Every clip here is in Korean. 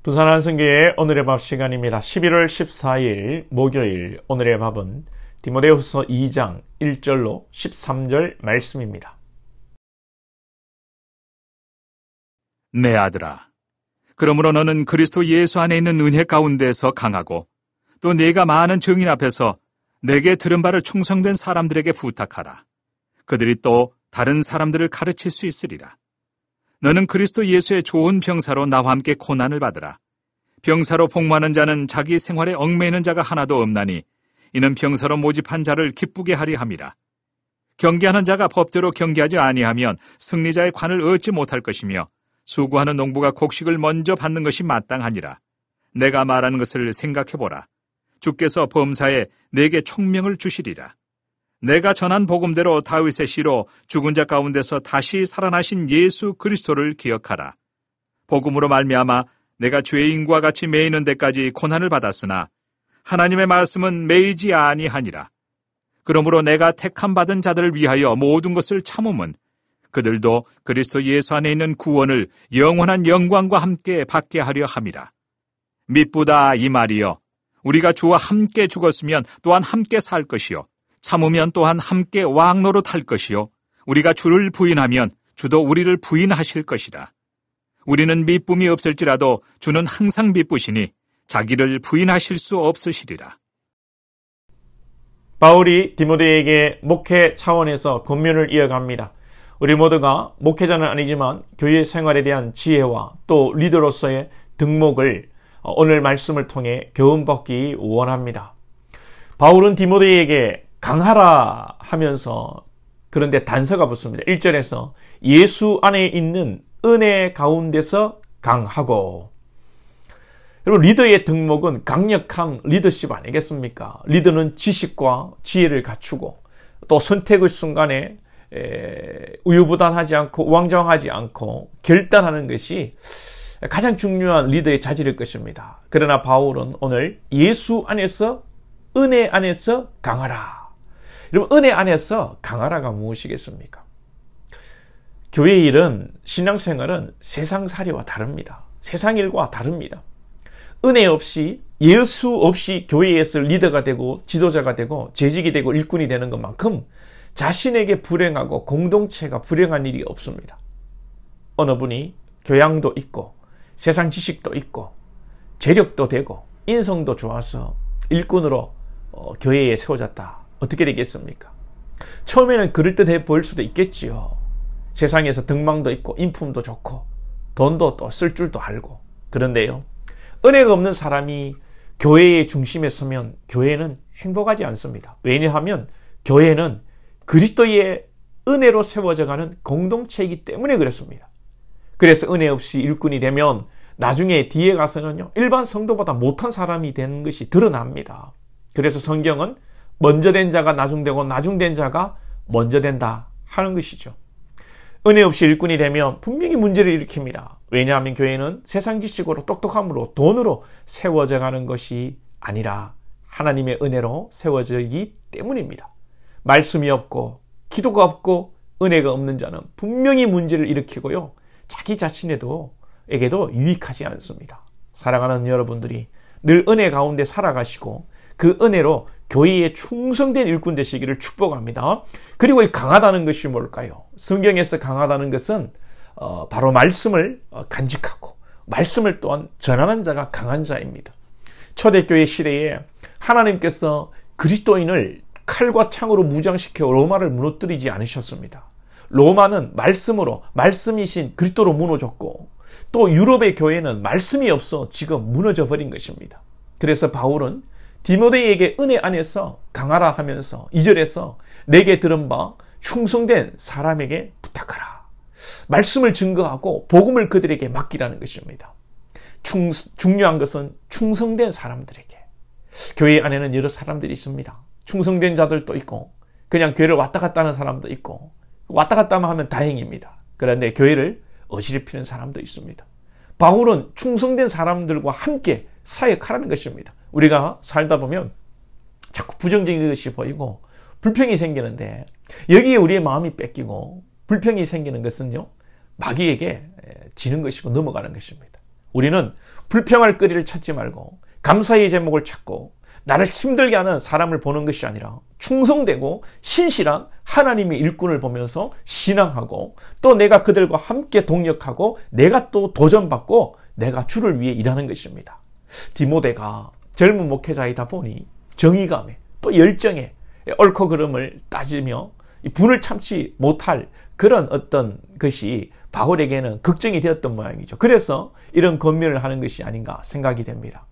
부산 한성교회 오늘의 밥 시간입니다. 11월 14일 목요일 오늘의 밥은 디모데후서 2장 1절로 13절 말씀입니다. 내 아들아, 그러므로 너는 그리스도 예수 안에 있는 은혜 가운데서 강하고 또 네가 많은 증인 앞에서 내게 들은 바를 충성된 사람들에게 부탁하라. 그들이 또 다른 사람들을 가르칠 수 있으리라. 너는 그리스도 예수의 좋은 병사로 나와 함께 고난을 받으라. 병사로 복무하는 자는 자기 생활에 얽매이는 자가 하나도 없나니 이는 병사로 모집한 자를 기쁘게 하려 함이라. 경계하는 자가 법대로 경계하지 아니하면 승리자의 관을 얻지 못할 것이며 수고하는 농부가 곡식을 먼저 받는 것이 마땅하니라. 내가 말하는 것을 생각해보라. 주께서 범사에 내게 총명을 주시리라. 내가 전한 복음대로 다윗의 씨로 죽은 자 가운데서 다시 살아나신 예수 그리스도를 기억하라. 복음으로 말미암아 내가 죄인과 같이 매이는 데까지 고난을 받았으나 하나님의 말씀은 매이지 아니하니라. 그러므로 내가 택함 받은 자들을 위하여 모든 것을 참음은 그들도 그리스도 예수 안에 있는 구원을 영원한 영광과 함께 받게 하려 함이라. 미쁘다 이 말이여. 우리가 주와 함께 죽었으면 또한 함께 살 것이요 참으면 또한 함께 왕노로 탈 것이요 우리가 주를 부인하면 주도 우리를 부인하실 것이라. 우리는 미쁨이 없을지라도 주는 항상 미쁘시니 자기를 부인하실 수 없으시리라. 바울이 디모데에게 목회 차원에서 권면을 이어갑니다. 우리 모두가 목회자는 아니지만 교회 생활에 대한 지혜와 또 리더로서의 등목을 오늘 말씀을 통해 교훈받기 원합니다. 바울은 디모데에게 강하라 하면서 그런데 단서가 붙습니다. 1절에서 예수 안에 있는 은혜 가운데서 강하고. 여러분, 리더의 등목은 강력한 리더십 아니겠습니까? 리더는 지식과 지혜를 갖추고 또 선택의 순간에 우유부단하지 않고 우왕좌왕하지 않고 결단하는 것이 가장 중요한 리더의 자질일 것입니다. 그러나 바울은 오늘 예수 안에서 은혜 안에서 강하라. 여러분, 은혜 안에서 강하라가 무엇이겠습니까? 교회 일은, 신앙생활은 세상살이와 다릅니다. 세상 일과 다릅니다. 은혜 없이, 예수 없이 교회에서 리더가 되고 지도자가 되고 재직이 되고 일꾼이 되는 것만큼 자신에게 불행하고 공동체가 불행한 일이 없습니다. 어느 분이 교양도 있고 세상 지식도 있고 재력도 되고 인성도 좋아서 일꾼으로 교회에 세워졌다. 어떻게 되겠습니까? 처음에는 그럴듯해 보일 수도 있겠지요. 세상에서 등망도 있고 인품도 좋고 돈도 또 쓸 줄도 알고. 그런데요, 은혜가 없는 사람이 교회의 중심에 서면 교회는 행복하지 않습니다. 왜냐하면 교회는 그리스도의 은혜로 세워져가는 공동체이기 때문에 그렇습니다. 그래서 은혜 없이 일꾼이 되면 나중에 뒤에 가서는요, 일반 성도보다 못한 사람이 되는 것이 드러납니다. 그래서 성경은 먼저 된 자가 나중되고 나중된 자가 먼저 된다 하는 것이죠. 은혜 없이 일꾼이 되면 분명히 문제를 일으킵니다. 왜냐하면 교회는 세상 지식으로 똑똑함으로 돈으로 세워져 가는 것이 아니라 하나님의 은혜로 세워지기 때문입니다. 말씀이 없고 기도가 없고 은혜가 없는 자는 분명히 문제를 일으키고요, 자기 자신에게도 유익하지 않습니다. 사랑하는 여러분들이 늘 은혜 가운데 살아가시고 그 은혜로 교회에 충성된 일꾼 되시기를 축복합니다. 그리고 이 강하다는 것이 뭘까요? 성경에서 강하다는 것은 바로 말씀을 간직하고 말씀을 또한 전하는 자가 강한 자입니다. 초대교회 시대에 하나님께서 그리스도인을 칼과 창으로 무장시켜 로마를 무너뜨리지 않으셨습니다. 로마는 말씀으로, 말씀이신 그리스도로 무너졌고 또 유럽의 교회는 말씀이 없어 지금 무너져 버린 것입니다. 그래서 바울은 디모데에게 은혜 안에서 강하라 하면서 2절에서 내게 들은 바 충성된 사람에게 부탁하라. 말씀을 증거하고 복음을 그들에게 맡기라는 것입니다. 중요한 것은 충성된 사람들에게. 교회 안에는 여러 사람들이 있습니다. 충성된 자들도 있고 그냥 교회를 왔다 갔다 하는 사람도 있고, 왔다 갔다 하면 다행입니다. 그런데 교회를 어지럽히는 사람도 있습니다. 바울은 충성된 사람들과 함께 사역하라는 것입니다. 우리가 살다 보면 자꾸 부정적인 것이 보이고 불평이 생기는데, 여기에 우리의 마음이 뺏기고 불평이 생기는 것은요, 마귀에게 지는 것이고 넘어가는 것입니다. 우리는 불평할 거리를 찾지 말고 감사의 제목을 찾고 나를 힘들게 하는 사람을 보는 것이 아니라 충성되고 신실한 하나님의 일꾼을 보면서 신앙하고 또 내가 그들과 함께 동력하고 내가 또 도전받고 내가 주를 위해 일하는 것입니다. 디모데가 젊은 목회자이다 보니 정의감에 또 열정에 옳고 그름을 따지며 분을 참지 못할 그런 어떤 것이 바울에게는 걱정이 되었던 모양이죠. 그래서 이런 권면을 하는 것이 아닌가 생각이 됩니다.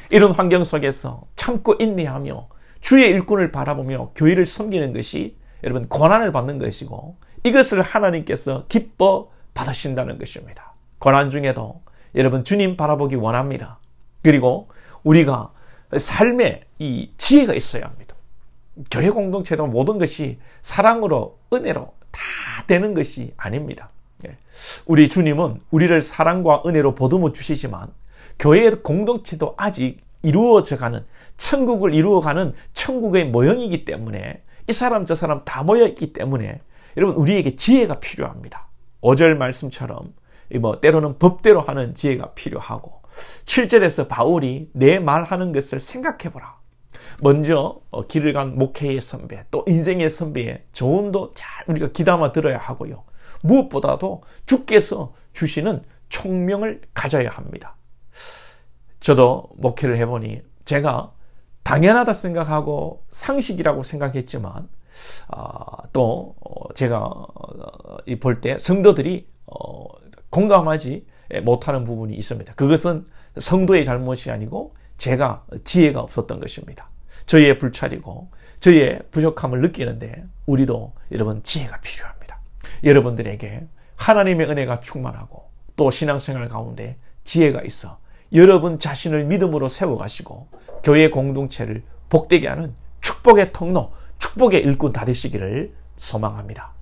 이런 환경 속에서 참고 인내하며 주의 일꾼을 바라보며 교회를 섬기는 것이 여러분 고난을 받는 것이고 이것을 하나님께서 기뻐 받으신다는 것입니다. 고난 중에도 여러분 주님 바라보기 원합니다. 그리고 우리가 삶에 이 지혜가 있어야 합니다. 교회 공동체도 모든 것이 사랑으로 은혜로 다 되는 것이 아닙니다. 우리 주님은 우리를 사랑과 은혜로 보듬어 주시지만 교회 공동체도 아직 이루어져가는 천국을 이루어가는 천국의 모형이기 때문에 이 사람 저 사람 다 모여있기 때문에 여러분 우리에게 지혜가 필요합니다. 5절 말씀처럼 때로는 법대로 하는 지혜가 필요하고 7절에서 바울이 내 말하는 것을 생각해보라. 먼저 길을 간 목회의 선배 또 인생의 선배의 조언도 잘 우리가 귀담아 들어야 하고요. 무엇보다도 주께서 주시는 총명을 가져야 합니다. 저도 목회를 해보니 제가 당연하다 생각하고 상식이라고 생각했지만 또 제가 볼 때 성도들이 공감하지 못하는 부분이 있습니다. 그것은 성도의 잘못이 아니고 제가 지혜가 없었던 것입니다. 저희의 불찰이고 저희의 부족함을 느끼는데 우리도 여러분 지혜가 필요합니다. 여러분들에게 하나님의 은혜가 충만하고 또 신앙생활 가운데 지혜가 있어 여러분 자신을 믿음으로 세워가시고 교회 공동체를 복되게 하는 축복의 통로, 축복의 일꾼 다 되시기를 소망합니다.